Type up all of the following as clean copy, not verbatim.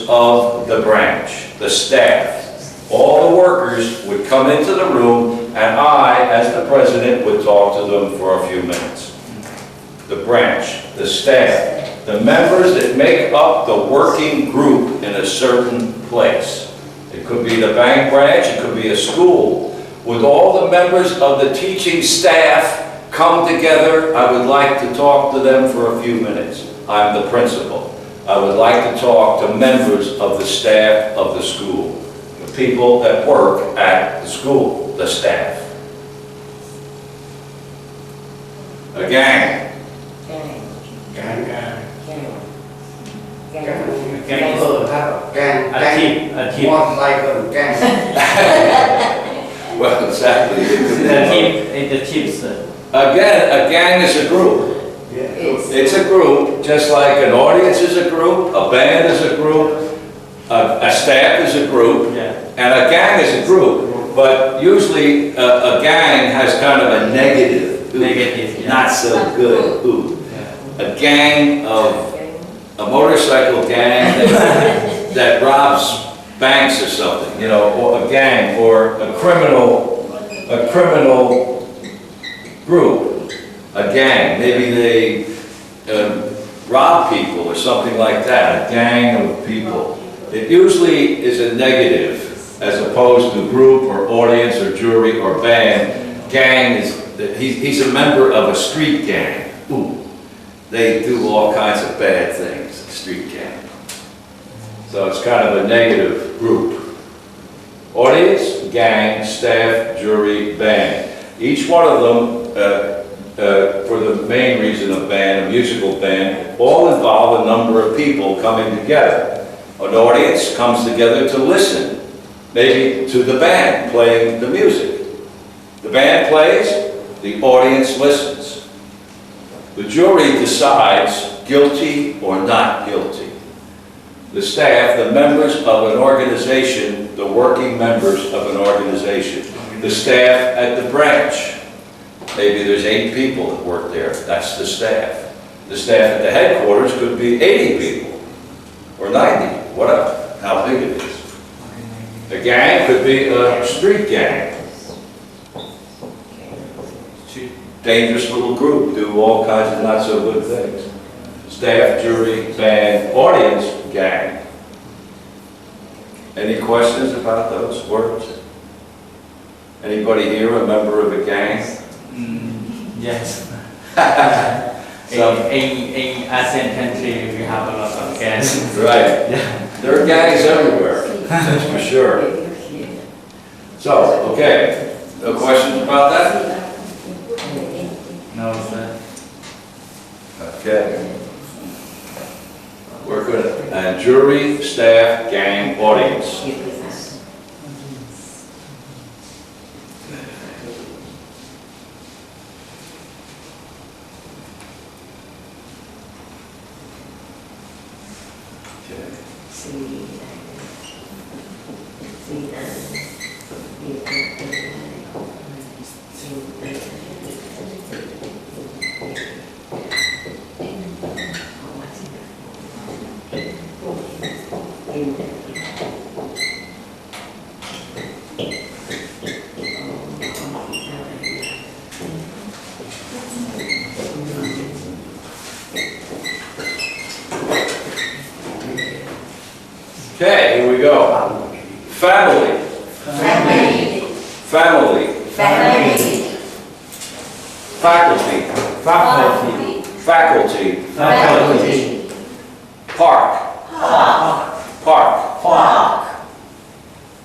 members of the branch, the staff. All the workers would come into the room, and I, as the president, would talk to them for a few minutes. The branch, the staff, the members that make up the working group in a certain place. It could be the bank branch, it could be a school. With all the members of the teaching staff come together, I would like to talk to them for a few minutes. I'm the principal. I would like to talk to members of the staff of the school, the people that work at the school, the staff. A gang. Well, exactly. Again, a gang is a group. It's a group, just like an audience is a group, a band is a group, a staff is a group, and a gang is a group. But usually a gang has kind of a negative, not so good. Ooh. A gang of a motorcycle gang that robs banks or something, you know, or a gang, or a criminal group, a gang. Maybe they rob people or something like that. A gang of people. It usually is a negative, as opposed to group or audience or jury or band. Gang is he's a member of a street gang. Ooh. They do all kinds of bad things, street gang. So it's kind of a negative group. Audience, gang, staff, jury, band. Each one of them, for the main reason of band, a musical band, all involve a number of people coming together. An audience comes together to listen, maybe to the band playing the music. The band plays, the audience listens. The jury decides guilty or not guilty. The staff, the members of an organization, the working members of an organization. The staff at the branch. Maybe there's 8 people that work there. That's the staff. The staff at the headquarters could be 80 people or 90, whatever, how big it is. A gang could be a street gang. Dangerous little group, do all kinds of not so good things. Staff, jury, band, audience, gang. Any questions about those words? Anybody here a member of a gang? Yes. So, in ASEAN country, we have a lot of gangs. right. Yeah. There are gangs everywhere, that's for sure. So, okay. No questions about that? No, sir. Okay. We're good. And jury, staff, gang, audience. Okay, here we go. Family. Family. Family. Family. Faculty. Faculty. Faculty. Faculty. Park. Park. Park. Park.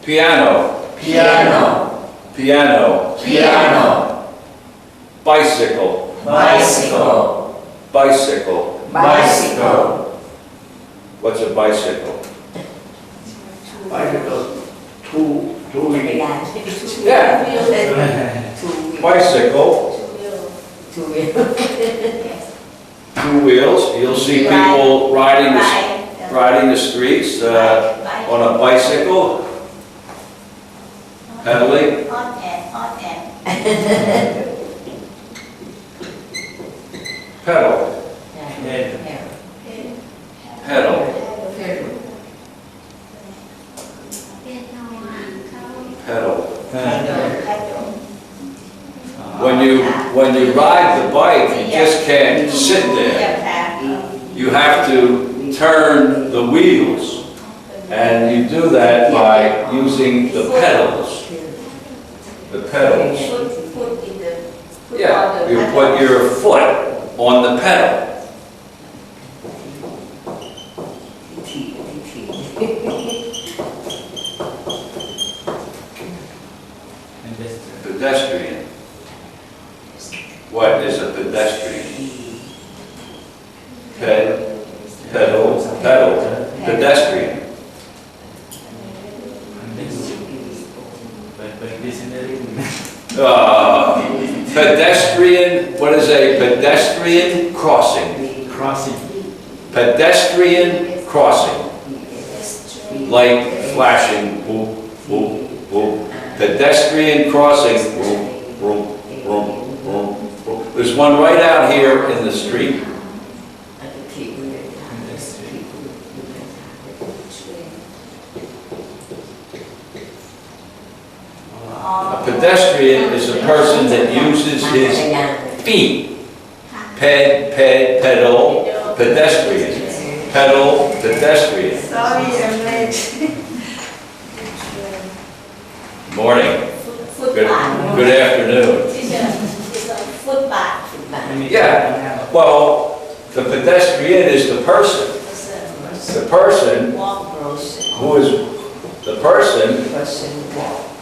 Piano. Piano. Piano. Piano. Bicycle. Bicycle. Bicycle. Bicycle. What's a bicycle? Bicycle, two wheels. Yeah. Bicycle. Two wheels. You'll see people riding the streets on a bicycle, pedaling. Pedal. Pedal. when you ride the bike, you just can't sit there. You have to turn the wheels. And you do that by using the pedals. The pedals. Yeah, you put your foot on the pedal. Pedestrian. What is a pedestrian? Pedal, pedestrian. Pedestrian, what is a pedestrian crossing? Pedestrian crossing. Light flashing, boop, boop, boop. Pedestrian crossing, boom, boom, boom, boom, boom. There's one right out here in the street. A pedestrian is a person that uses his feet. Pedal, pedestrian. Pedal, pedestrian. Sorry, I'm late. Morning. Good afternoon. It's a footpath. Yeah, well, the pedestrian is the person. The person who is the person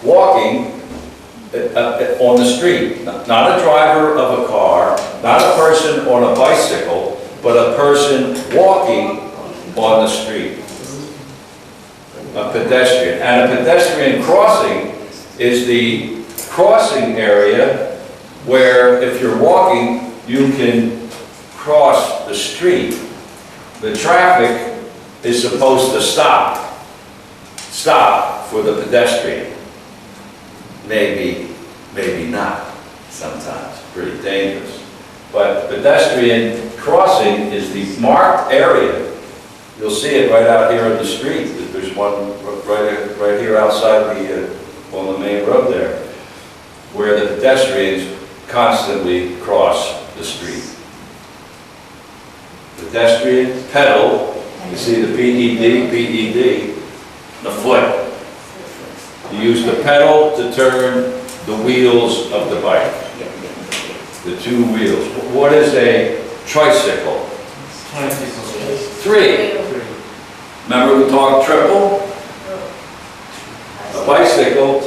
walking on the street. Not a driver of a car, not a person on a bicycle, but a person walking on the street. A pedestrian. And a pedestrian crossing is the crossing area where if you're walking, you can cross the street. The traffic is supposed to stop for the pedestrian. Maybe not, sometimes, pretty dangerous. But pedestrian crossing is the marked area. You'll see it right out here on the street. There's one right here outside on the main road there, where the pedestrians constantly cross the street. Pedestrian, pedal, you see the PED, the foot. You use the pedal to turn the wheels of the bike, the two wheels. What is a tricycle? Three. Remember we talked triple? A bicycle,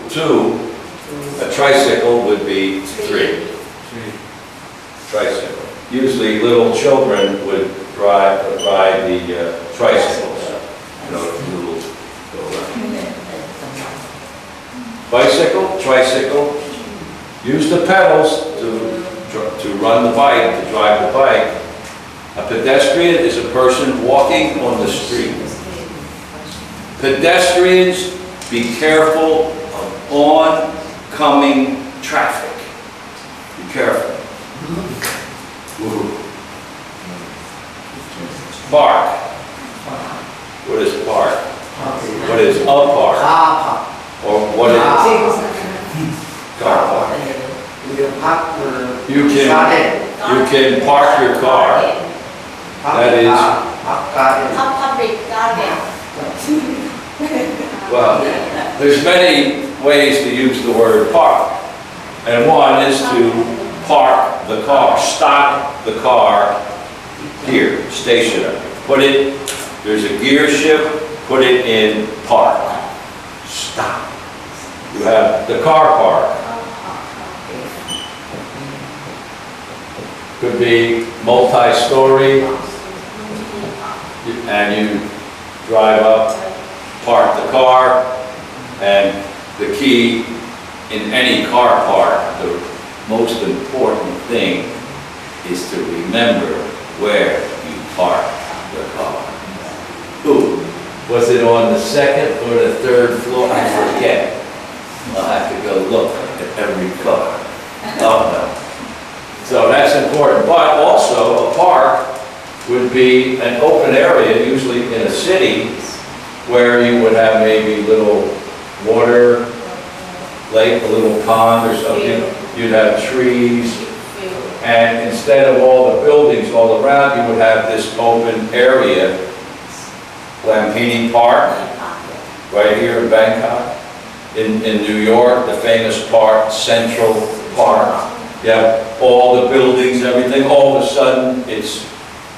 two. A tricycle would be three. Tricycle. Usually little children would ride the tricycles. You know, little go around. Bicycle, tricycle. Use the pedals to run the bike, to drive the bike. A pedestrian is a person walking on the street. Pedestrians, be careful of oncoming traffic. Be careful. Ooh. Park. What is park? What is a park? Or what is car park? You can park your car. That is, Public garden. well, there's many ways to use the word park. And one is to park the car, stop the car here, stationary. There's a gear shift, put it in park. Stop. You have the car park. Could be multi-story, and you drive up, park the car, and the key in any car park, the most important thing is to remember where you park the car. Ooh, was it on the second or the third floor? I forget. I'll have to go look at every car. Oh no. So that's important, but also a park would be an open area, usually in a city, where you would have maybe little water lake, a little pond or something, you'd have trees, Field. and instead of all the buildings all around, you would have this open area, Lampini Park, right here in Bangkok. In New York, the famous park, Central Park. You have all the buildings, everything, all of a sudden, it's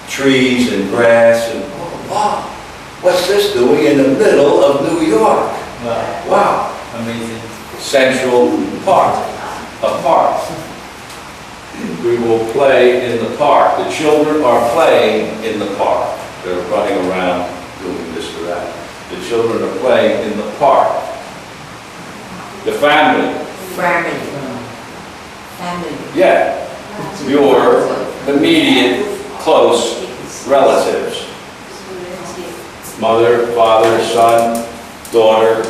trees and grass and, oh, wow, what's this doing in the middle of New York? Wow, Wow, amazing. Central Park, a park. We will play in the park. The children are playing in the park. They're running around doing this or that. The children are playing in the park. The family, Family. Family. yeah, your immediate close relatives. Mother, father, son, daughter,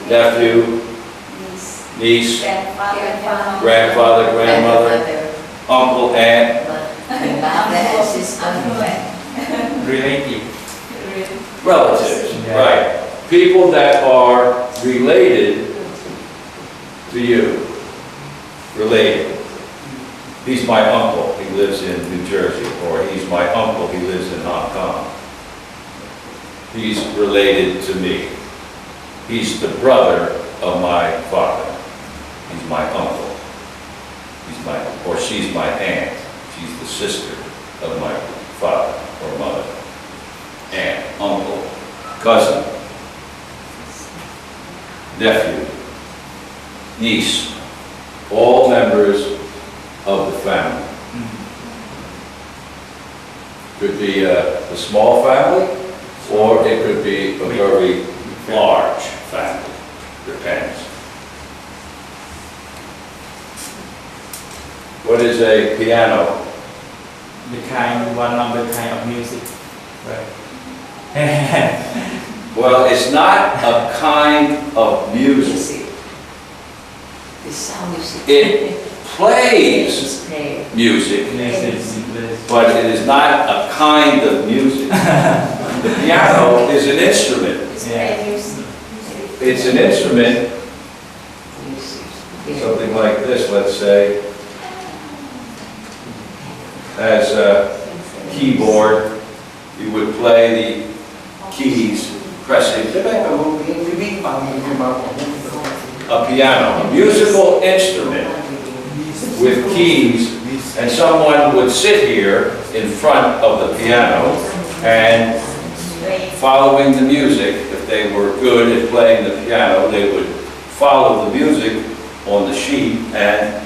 nephew, niece, grandfather, grandmother, uncle, aunt, Grandmother, sister. Relative. relatives, Yeah. right. People that are related to you. Related. He's my uncle, he lives in New Jersey, or he's my uncle, he lives in Hong Kong. He's related to me. He's the brother of my father. He's my uncle. He's my, or she's my aunt. She's the sister of my father or mother. Aunt, uncle, cousin, nephew, niece, all members of the family. Could be a small family, or it could be a very large family, depends. What is a piano? One of the kind of music. Right. Well, it's not a kind of music. Music. The sound music. It plays It's play. music, Music. but it is not a kind of music. The piano is an instrument. It's an instrument, Music. something like this, let's say, as a keyboard. You would play the keys, pressing a piano, a musical instrument with keys, and someone would sit here in front of the piano and following the music. If they were good at playing the piano, they would follow the music on the sheet and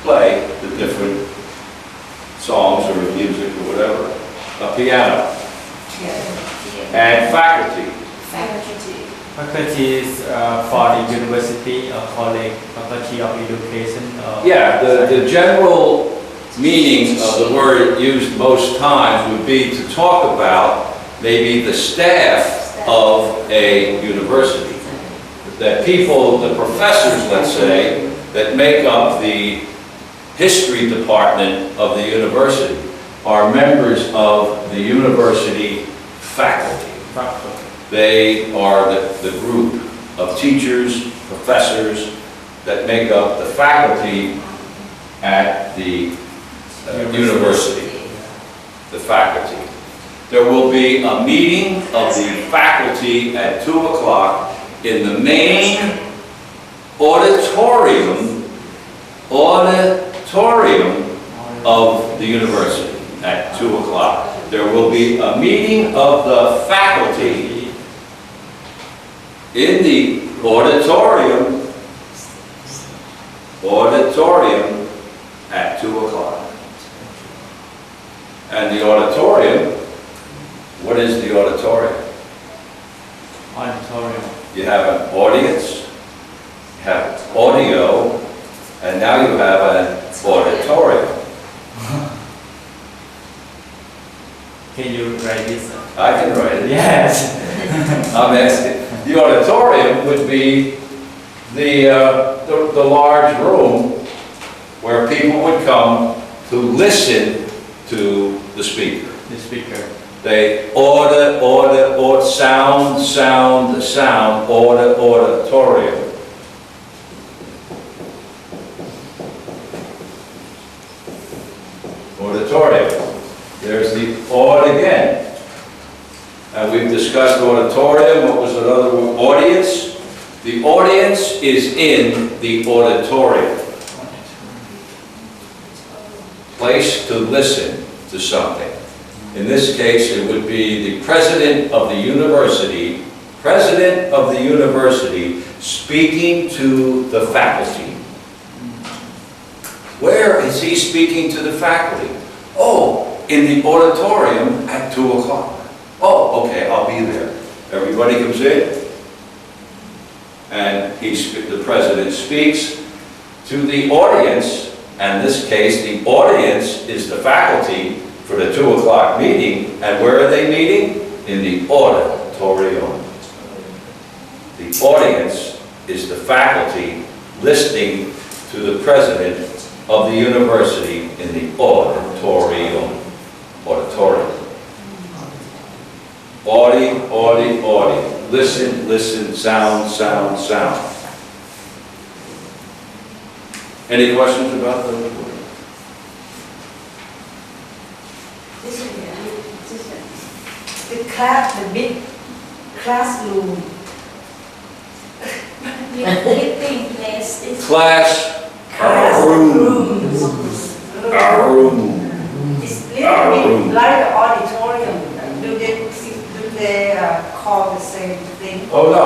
play the different songs or music or whatever. A piano. And faculty. Faculty is for the university or college, faculty of education. Yeah, the general meaning of the word used most times would be to talk about maybe the staff of a university. That people, the professors, let's say, that make up the history department of the university are members of the university faculty. They are the group of teachers, professors that make up the faculty at the university, the faculty. There will be a meeting of the faculty at 2 o'clock in the main auditorium of the university at 2 o'clock. There will be a meeting of the faculty in the auditorium at 2 o'clock. And the auditorium, what is the auditorium? Auditorium. You have an audience, you have audio, and now you have an auditorium. Can you write this? I can write it. Yes. I'm asking. The auditorium would be the large room where people would come to listen to the speaker. The speaker. They order, sound, auditorium. and we've discussed auditorium. What was another word? Audience. The audience is in the auditorium. Place to listen to something. In this case, it would be the president of the university speaking to the faculty. Where is he speaking to the faculty? Oh, in the auditorium at 2 o'clock. Oh, okay, I'll be there. Everybody comes in, and the president speaks to the audience, and in this case, the audience is the faculty for the 2 o'clock meeting, and where are they meeting? In the auditorium. The audience is the faculty listening to the president of the university in the auditorium. Auditorium. Audi. Listen, sound. Any questions about the The big classroom. Meeting place is room. It's little bit like the auditorium. Do they call the same thing? Oh no,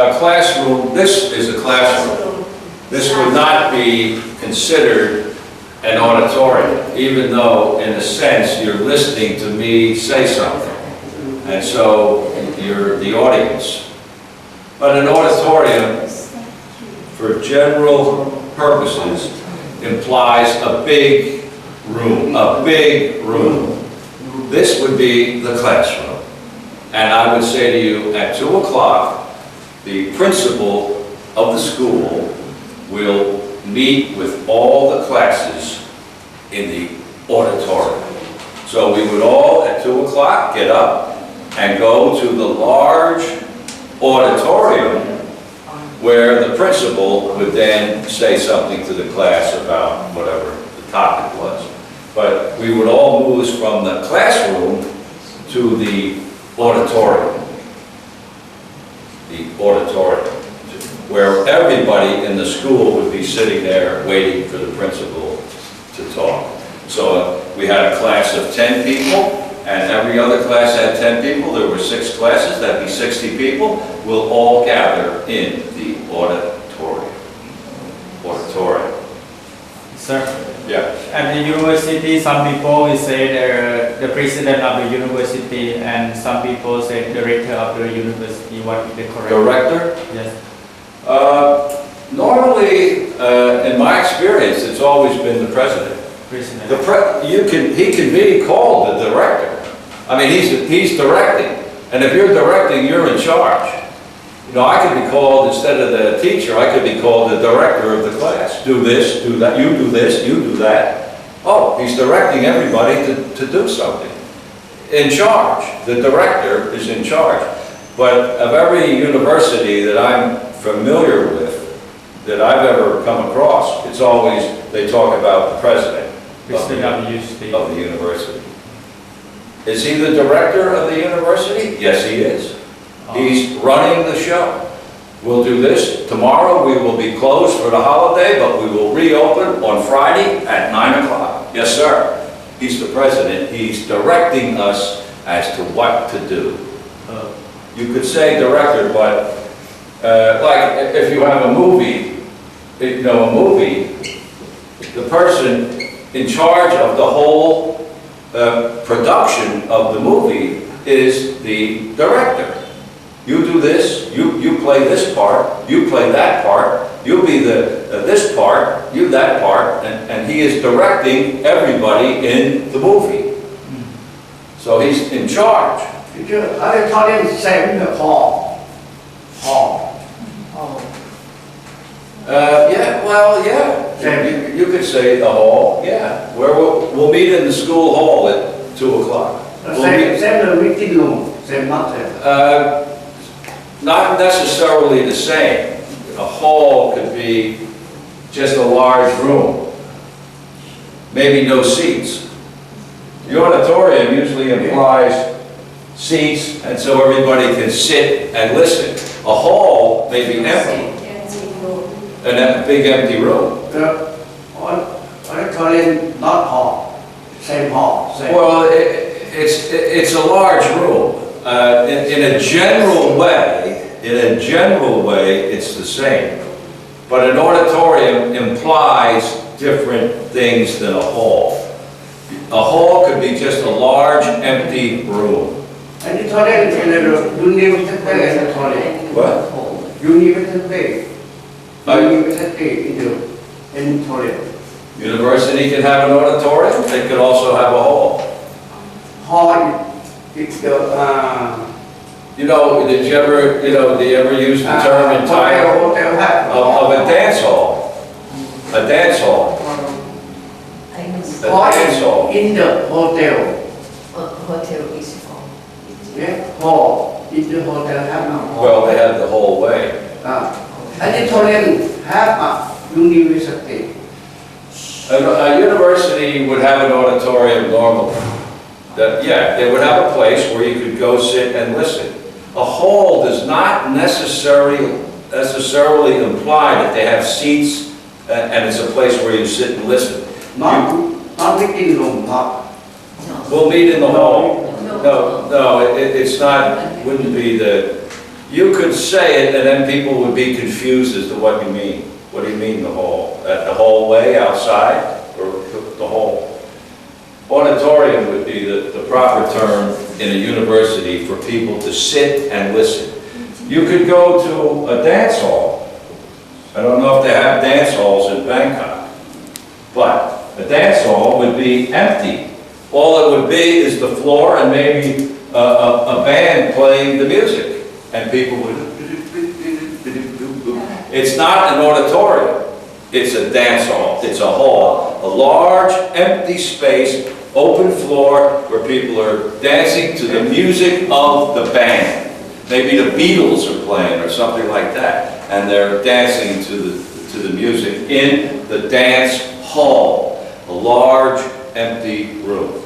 a classroom, this is a classroom. This would not be considered an auditorium, even though in a sense you're listening to me say something. And so you're the audience. But an auditorium, for general purposes, implies a big room, This would be the classroom. And I would say to you, at 2 o'clock, the principal of the school will meet with all the classes in the auditorium. So we would all, at 2 o'clock, get up and go to the large auditorium where the principal would then say something to the class about whatever the topic was. But we would all move from the classroom to the auditorium. Where everybody in the school would be sitting there waiting for the principal to talk. So we had a class of 10 people, and every other class had 10 people. There were 6 classes, that'd be 60 people. We'll all gather in the auditorium. Sir, Yeah. at the university, some people will say the president of the university, and some people say director of the university. What is the correct? Director? Yes. Normally, in my experience, it's always been the president. President. He can be called the director. I mean, he's directing. And if you're directing, you're in charge. You know, I could be called, instead of the teacher, I could be called the director of the class. Do this, do that, you do this, you do that. Oh, he's directing everybody to do something. In charge. The director is in charge. But of every university that I'm familiar with, that I've ever come across, it's always, they talk about the president of the university. Is he the director of the university? Yes, he is. He's running the show. We'll do this. Tomorrow we will be closed for the holiday, but we will reopen on Friday at 9 o'clock. Yes, sir. He's the president. He's directing us as to what to do. You could say director, but like if you have a movie, the person in charge of the whole production of the movie is the director. You do this, you play this part, you play that part, you be this part, you that part, and he is directing everybody in the movie. So he's in charge. Auditorium same the hall. Yeah. You could say the hall, yeah. Where we'll meet in the school hall at 2 o'clock. Same the meeting room, same not same. Not necessarily the same. A hall could be just a large room. Maybe no seats. The auditorium usually implies seats, and so everybody can sit and listen. A hall may be empty, a big empty room. The auditorium, not hall, same hall, same. Well, it's a large room. In a general way, it's the same. But an auditorium implies different things than a hall. A hall could be just a large, empty room. Auditorium is a university auditorium. What? University. University in the auditorium. University can have an auditorium, they could also have a hall. Hall is the, You know, do you ever use the term in Thai hotel have. of a dance hall? A dance hall. A dance hall. In the hotel. Hotel is for. Yeah, hall. In the hotel have no hall. Well, they have the whole way. Auditorium have a university. A university would have an auditorium normally. Yeah, they would have a place where you could go sit and listen. A hall does not necessarily imply that they have seats and it's a place where you sit and listen. Not within room, not. We'll meet in the hall. No, it's not, wouldn't be you could say it and then people would be confused as to what you mean. What do you mean the hall? At the hallway outside or the hall? Auditorium would be the proper term in a university for people to sit and listen. You could go to a dance hall. I don't know if they have dance halls in Bangkok, but a dance hall would be empty. All it would be is the floor and maybe a band playing the music, and people would. It's not an auditorium. It's a dance hall. It's a hall. A large, empty space, open floor, where people are dancing to the music of the band. Maybe the Beatles are playing or something like that, and they're dancing to the music in the dance hall. A large, empty room.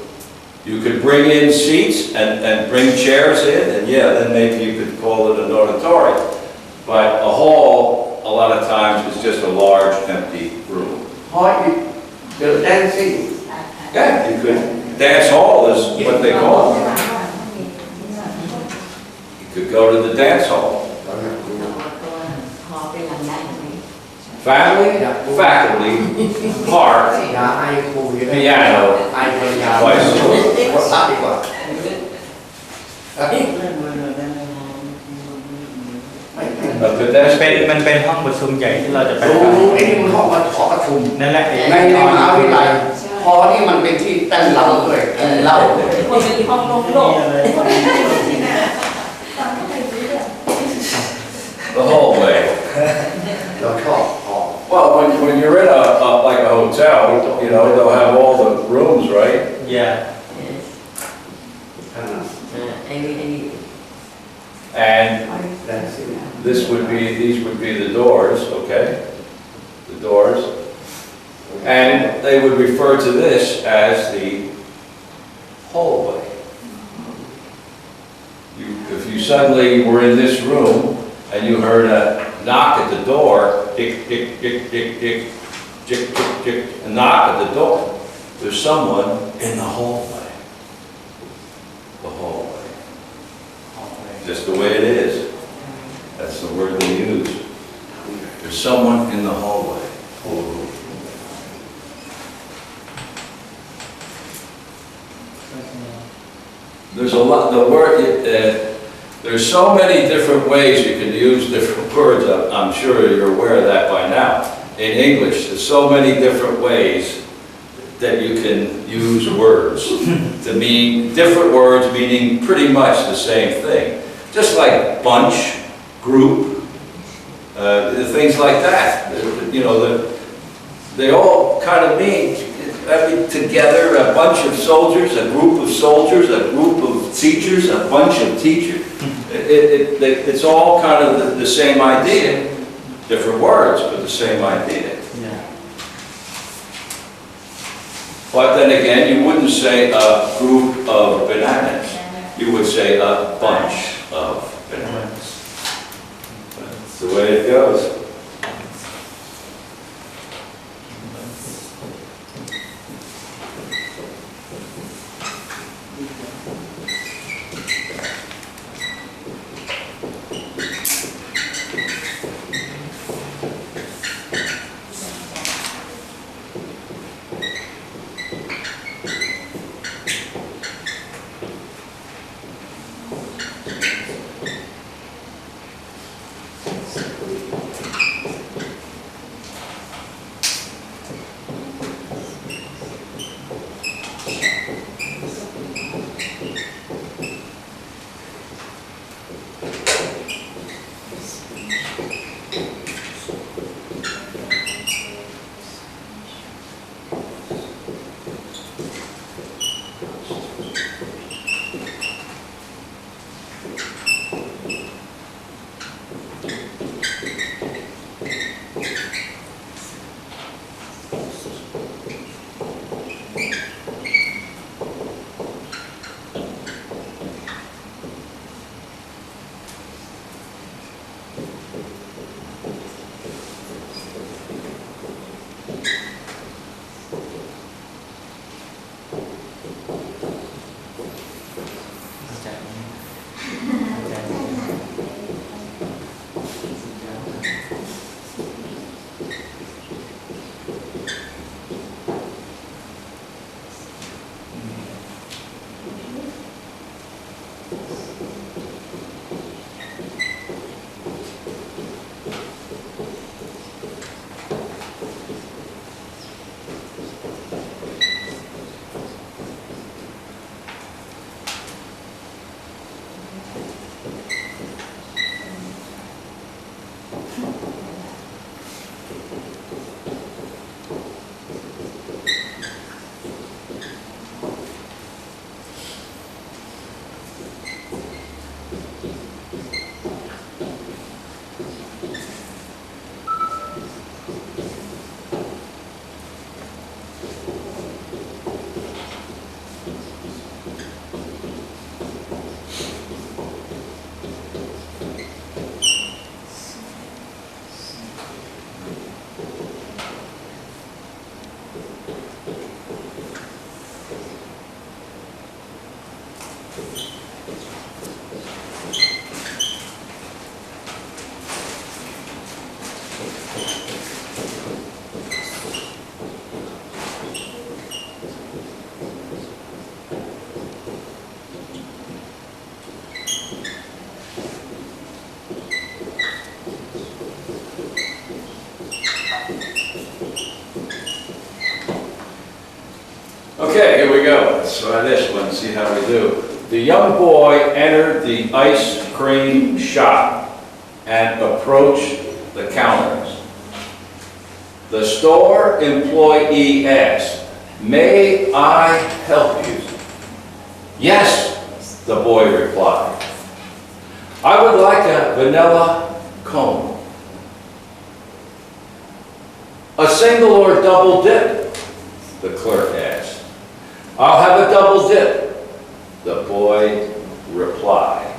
You could bring in seats and bring chairs in, and yeah, then maybe you could call it an auditorium. But a hall, a lot of times, is just a large, empty room. Hall is the dancing. Yeah, you could. Dance hall is what they call it. You could go to the dance hall. Family, faculty, park, piano, bicycle. A มัน pedestrian. เป็นห้องประชุมใหญ่ที่เราจะไป โอ้โหนี่มันห้องหอประชุม นั่นแหละ ในมหาวิทยาลัยพอนี่มันเป็นที่เต้นเหล้าด้วยเหล้า The hallway. เราชอบหอ Well, when you're in like a hotel, you know, they'll have all the rooms, right? yeah And แดนซิ่ง these would be the doors, okay? The doors. And they would refer to this as the hallway. If you suddenly were in this room and you heard a knock at the door, tick, tick, tick, tick, tick, tick, tick, tick, a knock at the door, there's someone in the hallway. The hallway. Just the way it is. That's the word they use. There's someone in the hallway. There's a lot, there's so many different ways you can use different words. I'm sure you're aware of that by now. In English, there's so many different ways that you can use words to mean different words meaning pretty much the same thing. Just like bunch, group, things like that. You know, they all kind of mean together, a bunch of soldiers, a group of soldiers, a group of teachers, a bunch of teachers. It's all kind of the same idea. Different words, but the same idea. yeah But then again, you wouldn't say a group of bananas. you would say a bunch of bananas. That's the way it goes. Okay, here we go. Let's try this one, see how we do. The young boy entered the ice cream shop and approached the counters. The store employee asked, "May I help you?" "Yes," the boy replied. "I would like a vanilla cone." "A single or double dip?" the clerk asked. "I'll have a double dip," the boy replied.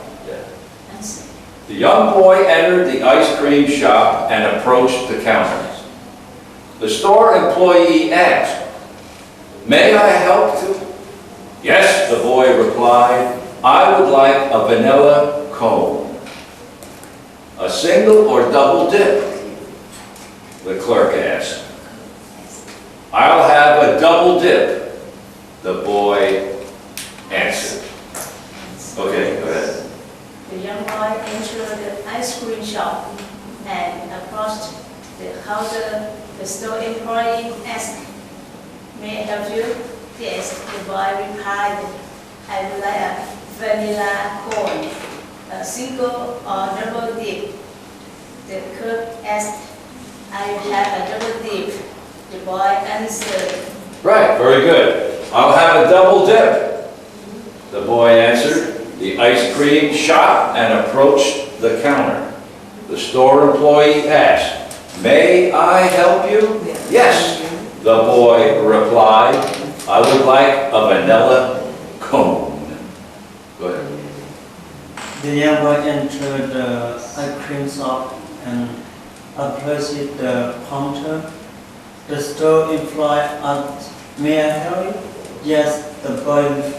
The young boy entered the ice cream shop and approached the counters. The store employee asked, "May I help you?" "Yes," the boy replied. "I would like a vanilla cone." "A single or double dip?" the clerk asked. "I'll have a double dip," the boy answered. Okay, go ahead. The young boy entered the ice cream shop and approached the counter. The store employee asked, "May I help you?" "Yes," the boy replied. "I would like a vanilla cone, a single or double dip." The clerk asked, "I have a double dip," the boy answered. Right, very good. "I'll have a double dip," the boy answered the ice cream shop and approached the counter. The store employee asked, "May I help you?" "Yes," the boy replied. "I would like a vanilla cone." Go ahead. The young boy entered the ice cream shop and approached the counter. The store employee asked, "May I help you?" Yes, the boy